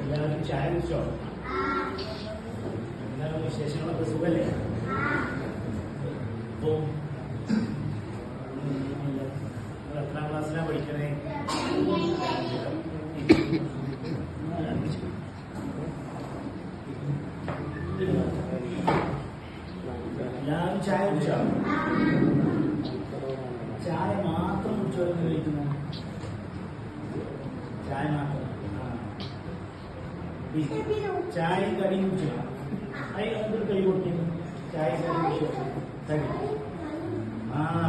എല്ലാവരും ചായ കുടിച്ചോ? എന്താണ് വിശേഷങ്ങളൊക്കെ സുഖല്ലേ? അപ്പോ എത്രാം ക്ലാസ്സിലാണ് പഠിക്കണേ? എല്ലാവരും ചായ കുടിച്ചോ? ചായ മാത്രം കുടിച്ചോന്ന് കഴിക്കുന്നു. ചായ മാത്രം. ചായയും കറിയും കുടിച്ചോ? എന്തൊരു കറി കൊടുത്തു? ചായ കറി കുടിച്ചോ? കറി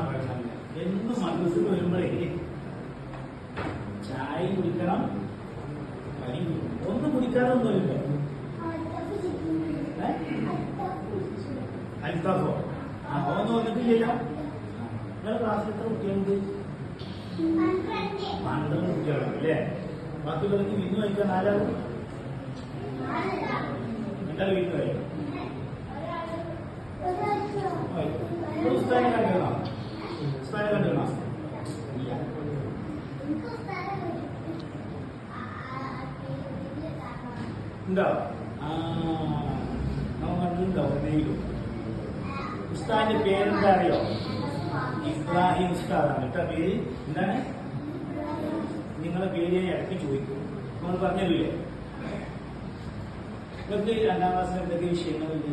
പഠനം എന്നും മദ്രസയിൽ വരുമ്പോഴേ ചായ കുടിക്കണം, കറി കുടിക്കണം. ഒന്നും കുടിക്കാറൊന്നുമില്ല. അൽത്താഫോ ഒന്നും വന്നിട്ടില്ലല്ലോ. നിങ്ങളുടെ ക്ലാസ്സിൽ എത്ര കുട്ടികളുണ്ട്? 12 കുട്ടികളാണ് അല്ലേ? ബാക്കിയുള്ളവർക്ക് വിരുന്ന് കഴിക്കാൻ ആരാകും? എന്തായാലും വിരുന്ന് കഴിയും. ഉസ്താദിനെ കണ്ടിരുന്നോ? ഉസ്താദിനെ കണ്ടിരുന്നോ? ഇല്ല. ഉണ്ടോ? നമ്മൾ കണ്ടിട്ടുണ്ടോ? എന്തെങ്കിലും ഉസ്താദിന്റെ പേരെന്താ അറിയോ? ഇബ്രാഹിം ഉസ്താദാണ് കേട്ടോ പേര്. എന്താണ് നിങ്ങളുടെ പേര്? ഞാൻ ഇടയ്ക്ക് ചോദിക്കും. നമ്മൾ പറഞ്ഞില്ലേ നിങ്ങൾക്ക് 2ാം ക്ലാസ്സിൽ എന്തൊക്കെ വിഷയങ്ങളുണ്ട്?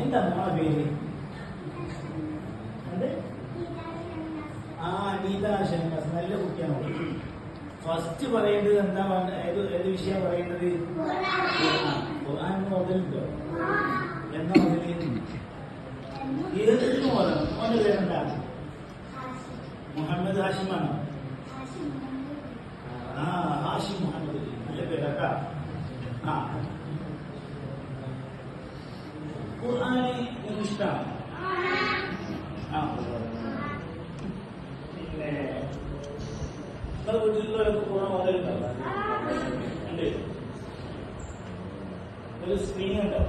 എന്താ നമ്മളെ പേര്? നീത ഷെൻകാസ്. നല്ല കുട്ടിയാണ്. ഫസ്റ്റ് പറയേണ്ടത് എന്താ? ഏത് വിഷയം പറയേണ്ടത്? ഖുർആൻ മുതലുണ്ടോ? എന്നാ മുതല്? ഏതൊരു മുതൽ? അവന്റെ പേരെന്താ? മുഹമ്മദ് ഹാഷിമാണോ? ഹാഷിം മുഹമ്മദ്. നല്ല പേരൊക്കെ. ഖുർആന് നിങ്ങൾക്ക് ഇഷ്ടമാണ്? പിന്നെ നിങ്ങളുടെ വീട്ടിലുള്ളവരൊക്കെ ഖുർആൻ മുതലുണ്ടോ? ഉണ്ട്. ഒരു സ്ക്രീൻ ഉണ്ടോ?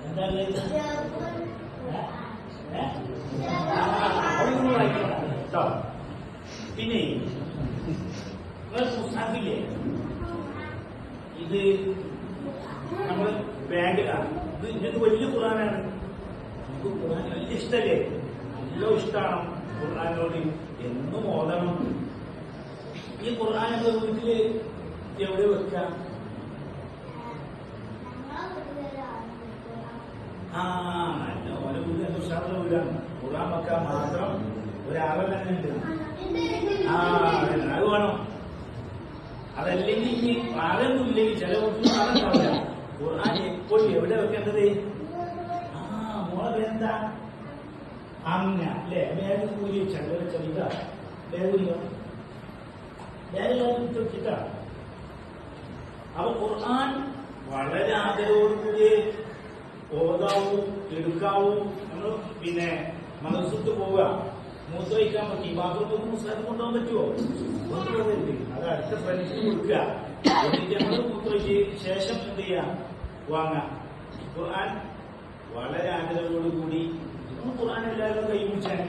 എന്താ കേട്ടോ. പിന്നെ പുസ്തകത്തില്ലേ, ഇത് നമ്മൾ ബാഗിലാണ്. ഇത് വലിയ ഖുർആനാണ്. നമുക്ക് ഖുർആൻ വലിയ ഇഷ്ടമല്ലേ? നല്ല ഇഷ്ടമാണ് ഖുർആനോട്. എന്നും ഓതണം. ഈ ഖുർആൻ നമ്മുടെ വീട്ടില് എവിടെ വെക്കാം? നല്ല ഓരോ വീട് എന്തോ ഉഷാറുള്ള വീടാണ്. ഖുർആൻ വെക്കാൻ മാത്രം ഒരാളെ തന്നെ ഉണ്ട്. അത് വേണം. അതല്ലെങ്കിൽ ഇനി ആളൊന്നും ഇല്ലെങ്കിൽ ചില വീട്ടിൽ ആളുണ്ടാവില്ല. ഖുർആൻ എപ്പോഴും എവിടെ വെക്കേണ്ടത്? മോളെ പേരെന്താ? അമ്മ അല്ലേ? ബാഗ് കൂലി ചെറിയ ചെറിയ ബാഗില്ല. ബാഗില്ലാതെ വെച്ചിട്ടാ. അപ്പൊ ഖുർആൻ വളരെ ആദരവോടുകൂടി ഓതാവും എടുക്കാവും. നമ്മൾ പിന്നെ മദ്രസക്ക് പോവുക, മൂത്രയിക്കാൻ പറ്റി ബാത്റൂമിൽ മുസ്ലിം കൊണ്ടുപോകാൻ പറ്റുമോ? കൊണ്ടുപോകരുത്. അത് അടുത്ത ഫ്രണ്ട്സിന് കൊടുക്കുക. എന്നിട്ട് നമ്മൾ മൂത്രയ്ക്ക് ശേഷം എന്ത് ചെയ്യാം? വാങ്ങാം. ഖുർആൻ വളരെ ആദരവോടുകൂടി ഖുർആൻ എല്ലാവരും കൈ പിടിച്ചാണ്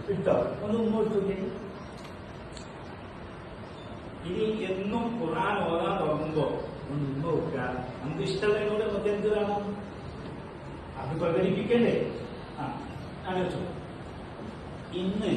കിട്ടോ. ഒന്ന് മുന്നോട്ട്. ഇനി എന്നും ഖുർആൻ ഓതാൻ തുടങ്ങുമ്പോ ഒന്ന് നിന്ന് നോക്കുക. നമുക്ക് ഇഷ്ടമുള്ളതിനോട് നമുക്ക് എന്ത് വേണം? അത് പ്രകടിപ്പിക്കണ്ടേ? ആലോചിച്ചു. ഇന്ന്